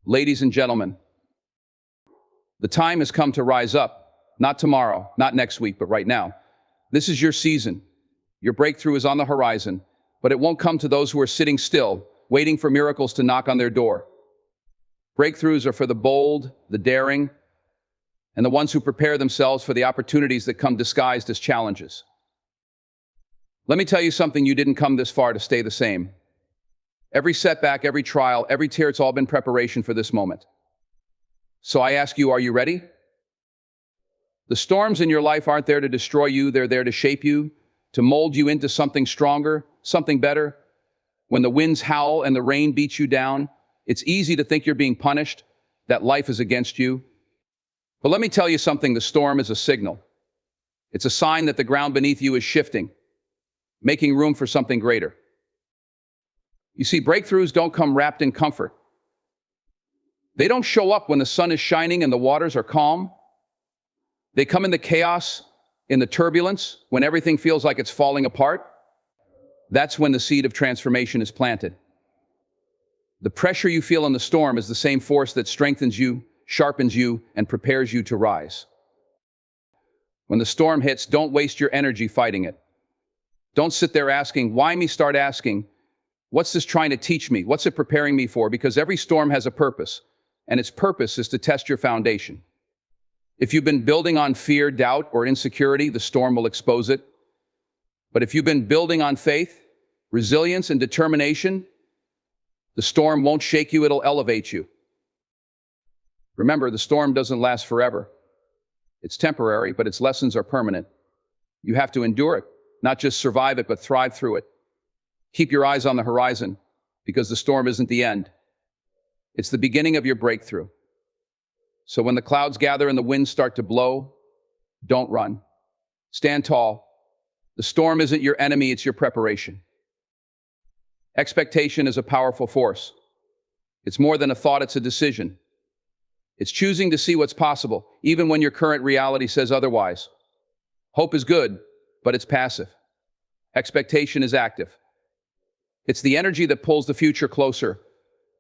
Ladies and gentlemen, the time has come to rise up. Not tomorrow, not next week, but right now. This is your season. Your breakthrough is on the horizon, but it won't come to those who are sitting still, waiting for miracles to knock on their door. Breakthroughs are for the bold, the daring, and the ones who prepare themselves for the opportunities that come disguised as challenges. Let me tell you something, you didn't come this far to stay the same. Every setback, every trial, every tear, it's all been preparation for this moment. So I ask you, are you ready? The storms in your life aren't there to destroy you, they're there to shape you, to mold you into something stronger, something better. When the winds howl and the rain beats you down, it's easy to think you're being punished, that life is against you. But let me tell you something, the storm is a signal. It's a sign that the ground beneath you is shifting, making room for something greater. You see, breakthroughs don't come wrapped in comfort. They don't show up when the sun is shining and the waters are calm. They come in the chaos, in the turbulence, when everything feels like it's falling apart. That's when the seed of transformation is planted. The pressure you feel in the storm is the same force that strengthens you, sharpens you, and prepares you to rise. When the storm hits, don't waste your energy fighting it. Don't sit there asking, why me? Start asking, what's this trying to teach me? What's it preparing me for? Because every storm has a purpose, and its purpose is to test your foundation. If you've been building on fear, doubt, or insecurity, the storm will expose it. But if you've been building on faith, resilience, and determination, the storm won't shake you, it'll elevate you. Remember, the storm doesn't last forever. It's temporary, but its lessons are permanent. You have to endure it, not just survive it, but thrive through it. Keep your eyes on the horizon, because the storm isn't the end. It's the beginning of your breakthrough. So when the clouds gather and the winds start to blow, don't run. Stand tall. The storm isn't your enemy, it's your preparation. Expectation is a powerful force. It's more than a thought, it's a decision. It's choosing to see what's possible, even when your current reality says otherwise. Hope is good, but it's passive. Expectation is active. It's the energy that pulls the future closer,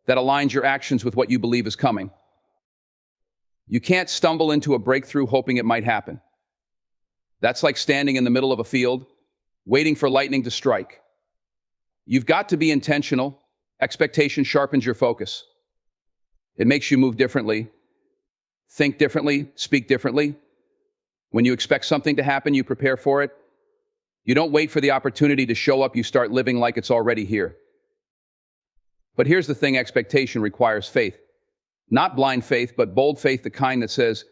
that aligns your actions with what you believe is coming. You can't stumble into a breakthrough hoping it might happen. That's like standing in the middle of a field, waiting for lightning to strike. You've got to be intentional. Expectation sharpens your focus. It makes you move differently, think differently, speak differently. When you expect something to happen, you prepare for it. You don't wait for the opportunity to show up, you start living like it's already here. But here's the thing, expectation requires faith. Not blind faith, but bold faith, the kind that says,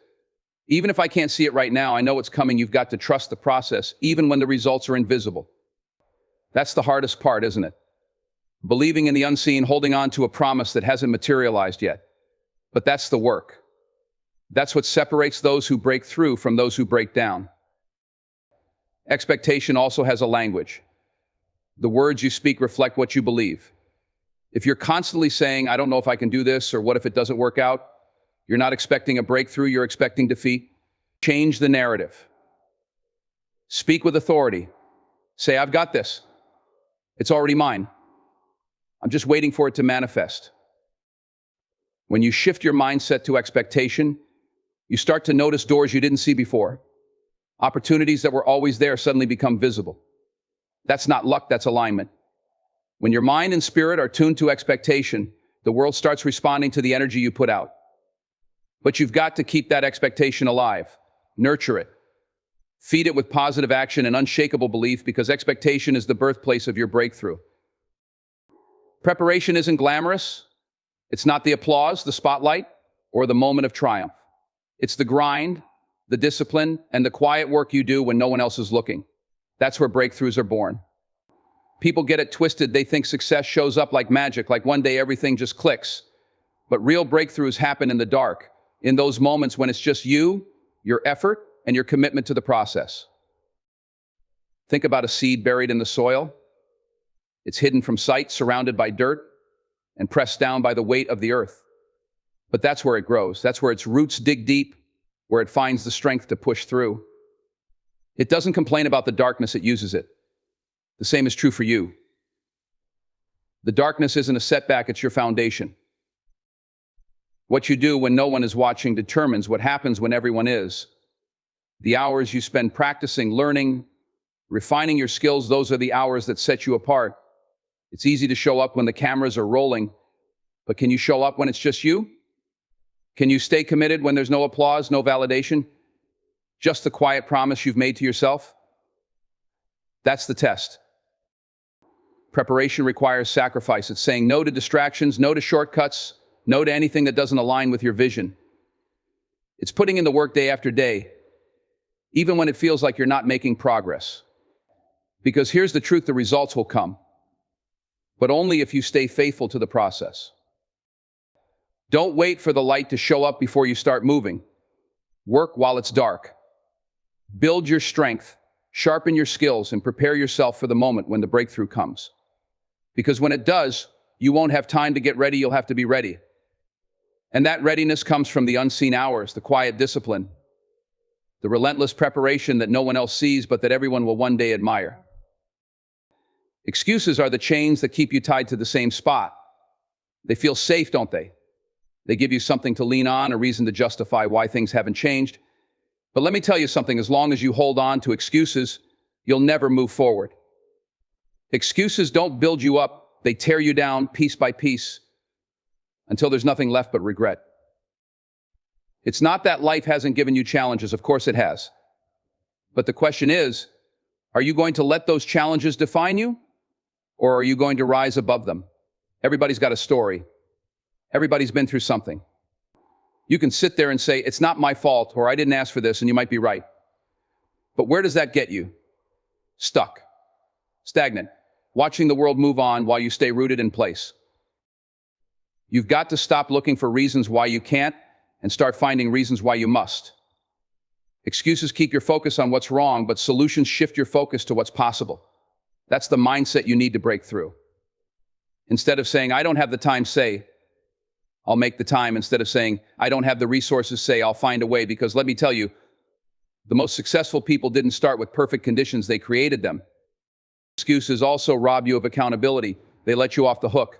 even if I can't see it right now, I know it's coming. You've got to trust the process, even when the results are invisible. That's the hardest part, isn't it? Believing in the unseen, holding on to a promise that hasn't materialized yet. But that's the work. That's what separates those who break through from those who break down. Expectation also has a language. The words you speak reflect what you believe. If you're constantly saying, I don't know if I can do this, or what if it doesn't work out, you're not expecting a breakthrough, you're expecting defeat. Change the narrative. Speak with authority. Say, I've got this. It's already mine. I'm just waiting for it to manifest. When you shift your mindset to expectation, you start to notice doors you didn't see before. Opportunities that were always there suddenly become visible. That's not luck, that's alignment. When your mind and spirit are tuned to expectation, the world starts responding to the energy you put out. But you've got to keep that expectation alive. Nurture it. Feed it with positive action and unshakable belief, because expectation is the birthplace of your breakthrough. Preparation isn't glamorous. It's not the applause, the spotlight, or the moment of triumph. It's the grind, the discipline, and the quiet work you do when no one else is looking. That's where breakthroughs are born. People get it twisted. They think success shows up like magic, like one day everything just clicks. But real breakthroughs happen in the dark, in those moments when it's just you, your effort, and your commitment to the process. Think about a seed buried in the soil. It's hidden from sight, surrounded by dirt, and pressed down by the weight of the earth. But that's where it grows. That's where its roots dig deep, where it finds the strength to push through. It doesn't complain about the darkness, it uses it. The same is true for you. The darkness isn't a setback, it's your foundation. What you do when no one is watching determines what happens when everyone is. The hours you spend practicing, learning, refining your skills, those are the hours that set you apart. It's easy to show up when the cameras are rolling, but can you show up when it's just you? Can you stay committed when there's no applause, no validation? Just the quiet promise you've made to yourself? That's the test. Preparation requires sacrifice. It's saying no to distractions, no to shortcuts, no to anything that doesn't align with your vision. It's putting in the work day after day, even when it feels like you're not making progress. Because here's the truth, the results will come, but only if you stay faithful to the process. Don't wait for the light to show up before you start moving. Work while it's dark. Build your strength, sharpen your skills, and prepare yourself for the moment when the breakthrough comes. Because when it does, you won't have time to get ready, you'll have to be ready. And that readiness comes from the unseen hours, the quiet discipline, the relentless preparation that no one else sees but that everyone will one day admire. Excuses are the chains that keep you tied to the same spot. They feel safe, don't they? They give you something to lean on, a reason to justify why things haven't changed. But let me tell you something, as long as you hold on to excuses, you'll never move forward. Excuses don't build you up, they tear you down piece by piece until there's nothing left but regret. It's not that life hasn't given you challenges, of course it has. But the question is, are you going to let those challenges define you? Or are you going to rise above them? Everybody's got a story. Everybody's been through something. You can sit there and say, it's not my fault, or I didn't ask for this, and you might be right. But where does that get you? Stuck. Stagnant. Watching the world move on while you stay rooted in place. You've got to stop looking for reasons why you can't and start finding reasons why you must. Excuses keep your focus on what's wrong, but solutions shift your focus to what's possible. That's the mindset you need to break through. Instead of saying, I don't have the time, say, I'll make the time. Instead of saying, I don't have the resources, say, I'll find a way. Because let me tell you, the most successful people didn't start with perfect conditions, they created them. Excuses also rob you of accountability. They let you off the hook.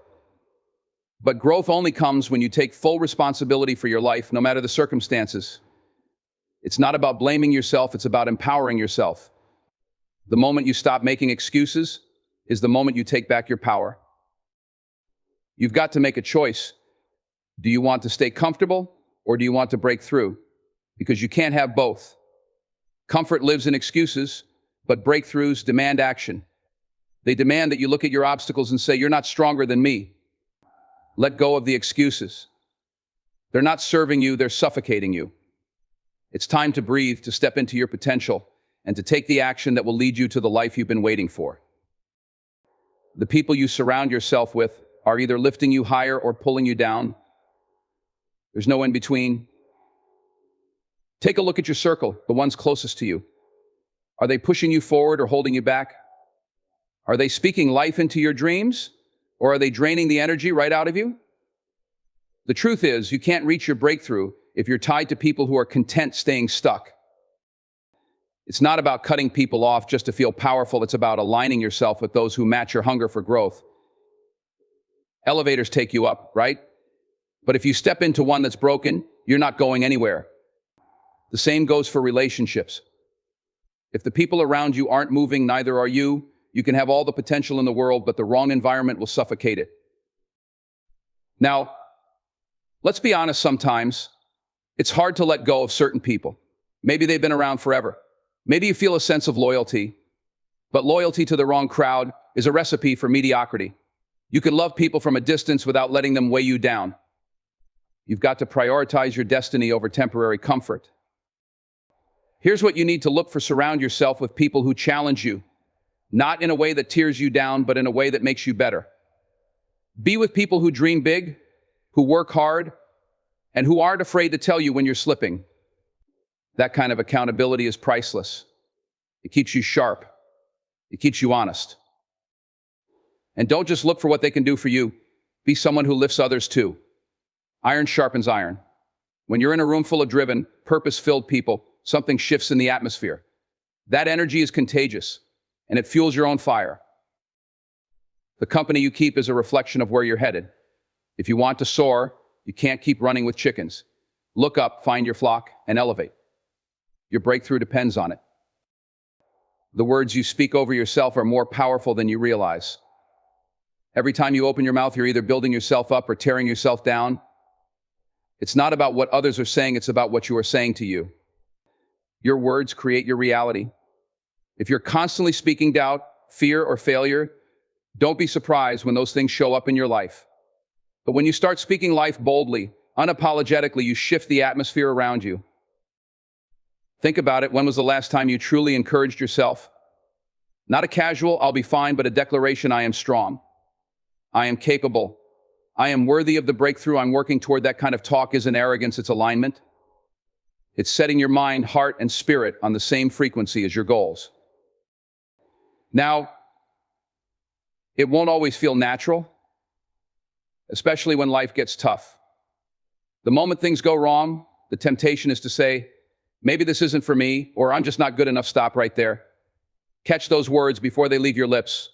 But growth only comes when you take full responsibility for your life, no matter the circumstances. It's not about blaming yourself, it's about empowering yourself. The moment you stop making excuses is the moment you take back your power. You've got to make a choice. Do you want to stay comfortable or do you want to break through? Because you can't have both. Comfort lives in excuses, but breakthroughs demand action. They demand that you look at your obstacles and say, you're not stronger than me. Let go of the excuses. They're not serving you, they're suffocating you. It's time to breathe, to step into your potential, and to take the action that will lead you to the life you've been waiting for. The people you surround yourself with are either lifting you higher or pulling you down. There's no in between. Take a look at your circle, the ones closest to you. Are they pushing you forward or holding you back? Are they speaking life into your dreams, or are they draining the energy right out of you? The truth is, you can't reach your breakthrough if you're tied to people who are content staying stuck. It's not about cutting people off just to feel powerful. It's about aligning yourself with those who match your hunger for growth. Elevators take you up, right? But if you step into one that's broken, you're not going anywhere. The same goes for relationships. If the people around you aren't moving, neither are you. You can have all the potential in the world, but the wrong environment will suffocate it. Now, let's be honest, sometimes it's hard to let go of certain people. Maybe they've been around forever. Maybe you feel a sense of loyalty, but loyalty to the wrong crowd is a recipe for mediocrity. You can love people from a distance without letting them weigh you down. You've got to prioritize your destiny over temporary comfort. Here's what you need to look for: surround yourself with people who challenge you, not in a way that tears you down, but in a way that makes you better. Be with people who dream big, who work hard, and who aren't afraid to tell you when you're slipping. That kind of accountability is priceless. It keeps you sharp. It keeps you honest. And don't just look for what they can do for you. Be someone who lifts others too. Iron sharpens iron. When you're in a room full of driven, purpose-filled people, something shifts in the atmosphere. That energy is contagious, and it fuels your own fire. The company you keep is a reflection of where you're headed. If you want to soar, You can't keep running with chickens. Look up, find your flock, and elevate. Your breakthrough depends on it. The words you speak over yourself are more powerful than you realize. Every time you open your mouth, you're either building yourself up or tearing yourself down. It's not about what others are saying, it's about what you are saying to you. Your words create your reality. If you're constantly speaking doubt, fear, or failure, don't be surprised when those things show up in your life. But when you start speaking life boldly, unapologetically, you shift the atmosphere around you. Think about it. When was the last time you truly encouraged yourself? Not a casual, I'll be fine, but a declaration, I am strong. I am capable. I am worthy of the breakthrough I'm working toward. That kind of talk isn't arrogance, it's alignment. It's setting your mind, heart, and spirit on the same frequency as your goals. Now, it won't always feel natural, especially when life gets tough. The moment things go wrong, the temptation is to say, maybe this isn't for me, or I'm just not good enough. Stop right there. Catch those words before they leave your lips.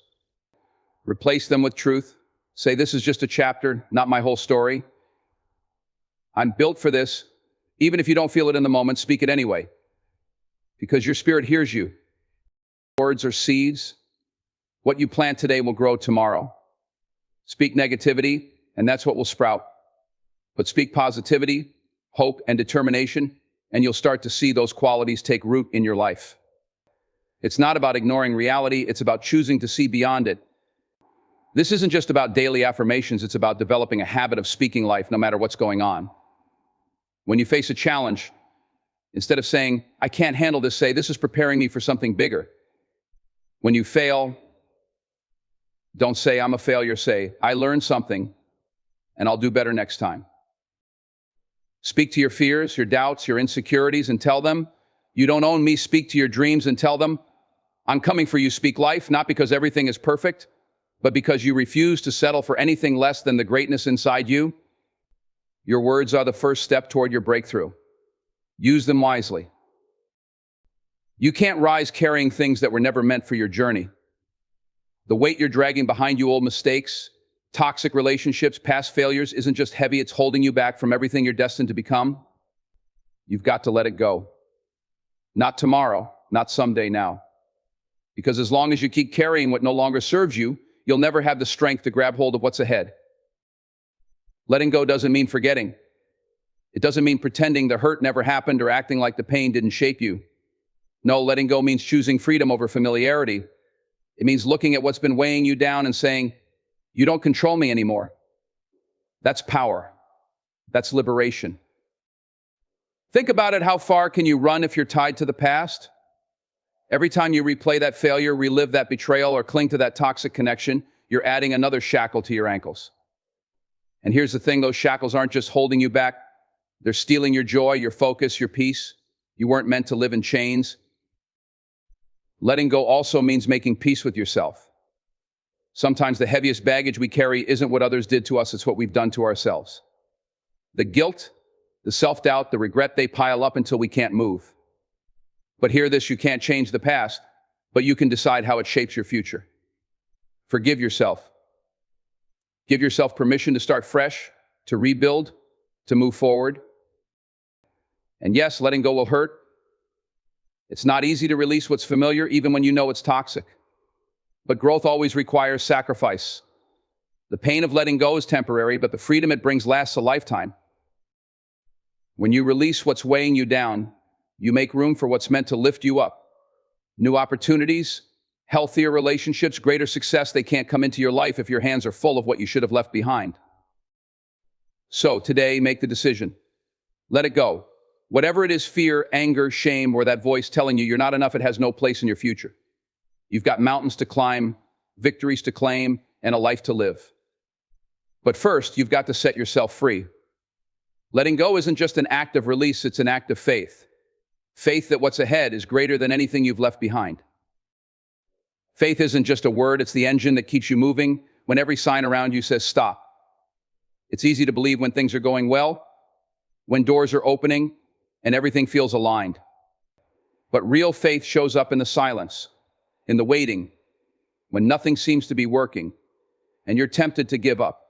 Replace them with truth. Say, this is just a chapter, not my whole story. I'm built for this. Even if you don't feel it in the moment, speak it anyway, because your spirit hears you. Words are seeds. What you plant today will grow tomorrow. Speak negativity, and that's what will sprout. But speak positivity, hope, and determination, and you'll start to see those qualities take root in your life. It's not about ignoring reality, it's about choosing to see beyond it. This isn't just about daily affirmations, it's about developing a habit of speaking life no matter what's going on. When you face a challenge, instead of saying, I can't handle this, say, this is preparing me for something bigger. When you fail, don't say, I'm a failure, say, I learned something, and I'll do better next time. Speak to your fears, your doubts, your insecurities, and tell them, you don't own me. Speak to your dreams and tell them, I'm coming for you. Speak life, not because everything is perfect, but because you refuse to settle for anything less than the greatness inside you. Your words are the first step toward your breakthrough. Use them wisely. You can't rise carrying things that were never meant for your journey. The weight you're dragging behind you, old mistakes, toxic relationships, past failures, isn't just heavy, it's holding you back from everything you're destined to become. You've got to let it go. Not tomorrow, not someday, now. Because as long as you keep carrying what no longer serves you, you'll never have the strength to grab hold of what's ahead. Letting go doesn't mean forgetting. It doesn't mean pretending the hurt never happened or acting like the pain didn't shape you. No, letting go means choosing freedom over familiarity. It means looking at what's been weighing you down and saying, you don't control me anymore. That's power. That's liberation. Think about it. How far can you run if you're tied to the past? Every time you replay that failure, relive that betrayal, or cling to that toxic connection, you're adding another shackle to your ankles. And here's the thing, those shackles aren't just holding you back. They're stealing your joy, your focus, your peace. You weren't meant to live in chains. Letting go also means making peace with yourself. Sometimes the heaviest baggage we carry isn't what others did to us, it's what we've done to ourselves. The guilt, the self-doubt, the regret, they pile up until we can't move. But hear this, you can't change the past, but you can decide how it shapes your future. Forgive yourself. Give yourself permission to start fresh, to rebuild, to move forward. And yes, letting go will hurt. It's not easy to release what's familiar, even when you know it's toxic. But growth always requires sacrifice. The pain of letting go is temporary, but the freedom it brings lasts a lifetime. When you release what's weighing you down, you make room for what's meant to lift you up. New opportunities, healthier relationships, greater success, they can't come into your life if your hands are full of what you should have left behind. So today, make the decision. Let it go. Whatever it is, fear, anger, shame, or that voice telling you you're not enough, it has no place in your future. You've got mountains to climb, victories to claim, and a life to live. But first, you've got to set yourself free. Letting go isn't just an act of release, it's an act of faith. Faith that what's ahead is greater than anything you've left behind. Faith isn't just a word, it's the engine that keeps you moving when every sign around you says stop. It's easy to believe when things are going well, when doors are opening, and everything feels aligned. But real faith shows up in the silence, in the waiting, when nothing seems to be working, and you're tempted to give up.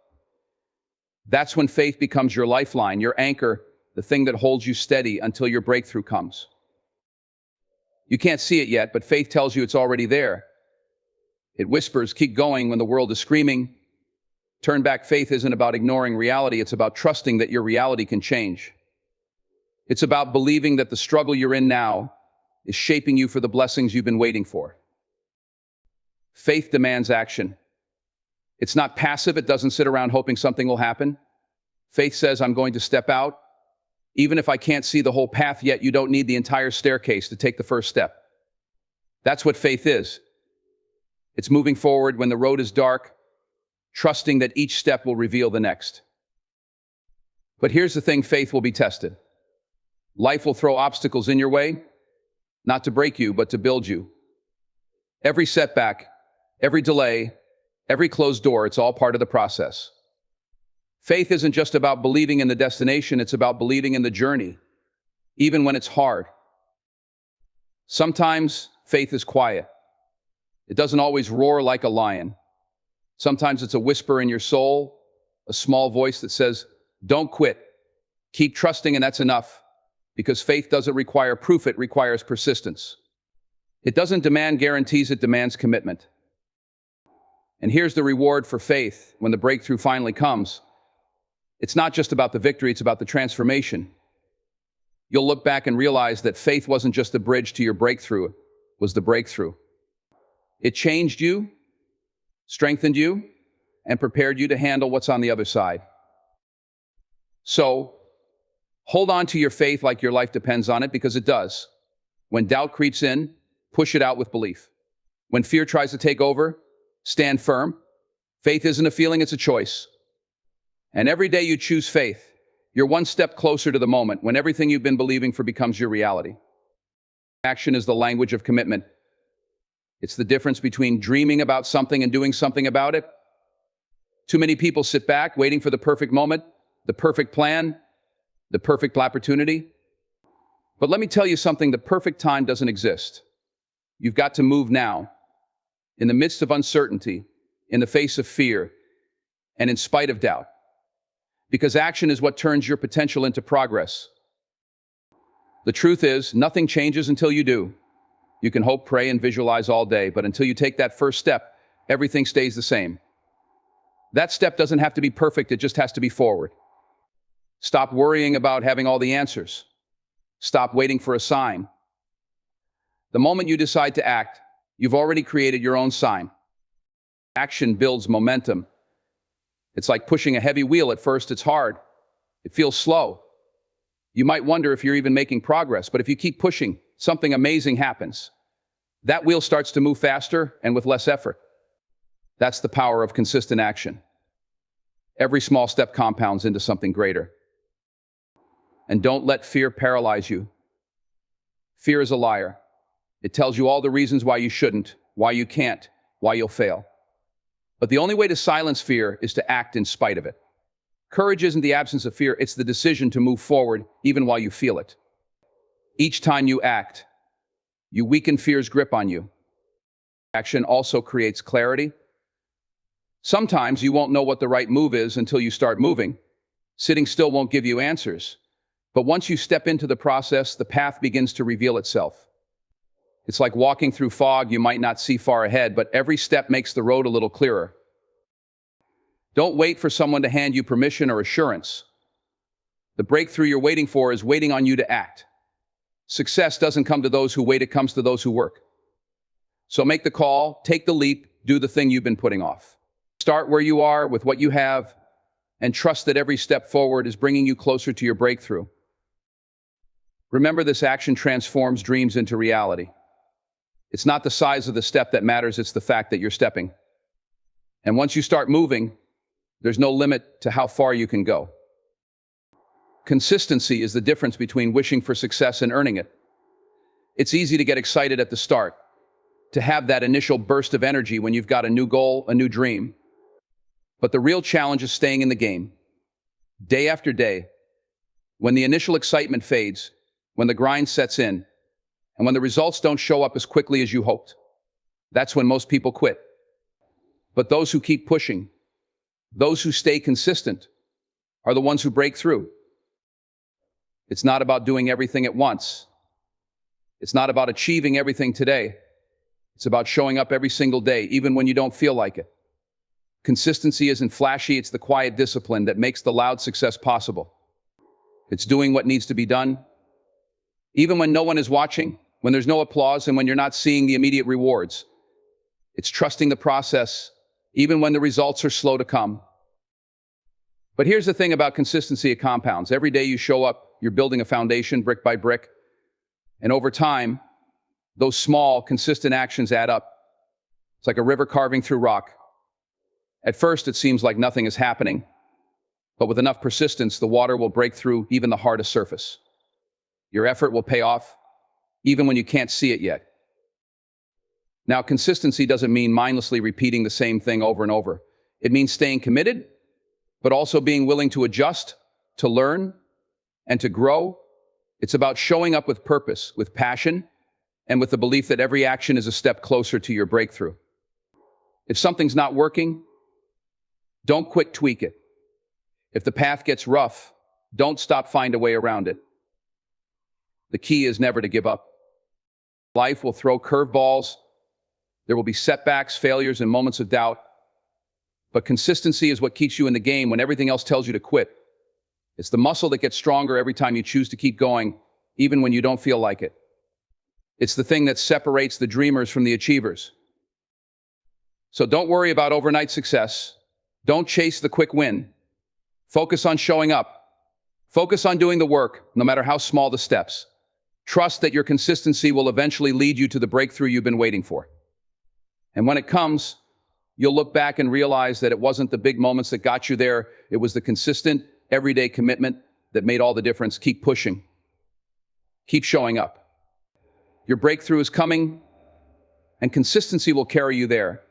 That's when faith becomes your lifeline, your anchor, the thing that holds you steady until your breakthrough comes. You can't see it yet, but faith tells you it's already there. It whispers, keep going when the world is screaming. Turn back faith isn't about ignoring reality, it's about trusting that your reality can change. It's about believing that the struggle you're in now is shaping you for the blessings you've been waiting for. Faith demands action. It's not passive, it doesn't sit around hoping something will happen. Faith says, I'm going to step out. Even if I can't see the whole path yet, you don't need the entire staircase to take the first step. That's what faith is. It's moving forward when the road is dark, trusting that each step will reveal the next. But here's the thing, faith will be tested. Life will throw obstacles in your way, not to break you, but to build you. Every setback, every delay, every closed door, it's all part of the process. Faith isn't just about believing in the destination, it's about believing in the journey, even when it's hard. Sometimes faith is quiet. It doesn't always roar like a lion. Sometimes it's a whisper in your soul, a small voice that says, don't quit, keep trusting, and that's enough. Because faith doesn't require proof, it requires persistence. It doesn't demand guarantees, it demands commitment. And here's the reward for faith when the breakthrough finally comes. It's not just about the victory, it's about the transformation. You'll look back and realize that faith wasn't just the bridge to your breakthrough, it was the breakthrough. It changed you, strengthened you, and prepared you to handle what's on the other side. So, hold on to your faith like your life depends on it, because it does. When doubt creeps in, push it out with belief. When fear tries to take over, stand firm. Faith isn't a feeling, it's a choice. And every day you choose faith, you're one step closer to the moment when everything you've been believing for becomes your reality. Action is the language of commitment. It's the difference between dreaming about something and doing something about it. Too many people sit back waiting for the perfect moment, the perfect plan, the perfect opportunity. But let me tell you something, the perfect time doesn't exist. You've got to move now, in the midst of uncertainty, in the face of fear, and in spite of doubt. Because action is what turns your potential into progress. The truth is, nothing changes until you do. You can hope, pray, and visualize all day, but until you take that first step, everything stays the same. That step doesn't have to be perfect, it just has to be forward. Stop worrying about having all the answers. Stop waiting for a sign. The moment you decide to act, you've already created your own sign. Action builds momentum. It's like pushing a heavy wheel. At first, it's hard. It feels slow. You might wonder if you're even making progress, but if you keep pushing, something amazing happens. That wheel starts to move faster and with less effort. That's the power of consistent action. Every small step compounds into something greater. And don't let fear paralyze you. Fear is a liar. It tells you all the reasons why you shouldn't, why you can't, why you'll fail. But the only way to silence fear is to act in spite of it. Courage isn't the absence of fear, it's the decision to move forward even while you feel it. Each time you act, you weaken fear's grip on you. Action also creates clarity. Sometimes you won't know what the right move is until you start moving. Sitting still won't give you answers. But once you step into the process, the path begins to reveal itself. It's like walking through fog. You might not see far ahead, but every step makes the road a little clearer. Don't wait for someone to hand you permission or assurance. The breakthrough you're waiting for is waiting on you to act. Success doesn't come to those who wait, it comes to those who work. So make the call, take the leap, do the thing you've been putting off. Start where you are with what you have, and trust that every step forward is bringing you closer to your breakthrough. Remember, this action transforms dreams into reality. It's not the size of the step that matters, it's the fact that you're stepping. And once you start moving, there's no limit to how far you can go. Consistency is the difference between wishing for success and earning it. It's easy to get excited at the start, to have that initial burst of energy when you've got a new goal, a new dream. But the real challenge is staying in the game, day after day. When the initial excitement fades, when the grind sets in, and when the results don't show up as quickly as you hoped, that's when most people quit. But those who keep pushing, those who stay consistent, are the ones who break through. It's not about doing everything at once. It's not about achieving everything today. It's about showing up every single day, even when you don't feel like it. Consistency isn't flashy, it's the quiet discipline that makes the loud success possible. It's doing what needs to be done, even when no one is watching, when there's no applause, and when you're not seeing the immediate rewards. It's trusting the process, even when the results are slow to come. But here's the thing about consistency, it compounds. Every day you show up, you're building a foundation brick by brick. And over time, those small, consistent actions add up. It's like a river carving through rock. At first, it seems like nothing is happening. But with enough persistence, the water will break through even the hardest surface. Your effort will pay off, even when you can't see it yet. Now, consistency doesn't mean mindlessly repeating the same thing over and over. It means staying committed, but also being willing to adjust, to learn, and to grow. It's about showing up with purpose, with passion, and with the belief that every action is a step closer to your breakthrough. If something's not working, don't quick tweak it. If the path gets rough, don't stop, find a way around it. The key is never to give up. Life will throw curveballs. There will be setbacks, failures, and moments of doubt. But consistency is what keeps you in the game when everything else tells you to quit. It's the muscle that gets stronger every time you choose to keep going, even when you don't feel like it. It's the thing that separates the dreamers from the achievers. So don't worry about overnight success. Don't chase the quick win. Focus on showing up. Focus on doing the work, no matter how small the steps. Trust that your consistency will eventually lead you to the breakthrough you've been waiting for. And when it comes, you'll look back and realize that it wasn't the big moments that got you there. It was the consistent, everyday commitment that made all the difference. Keep pushing. Keep showing up. Your breakthrough is coming, and consistency will carry you there.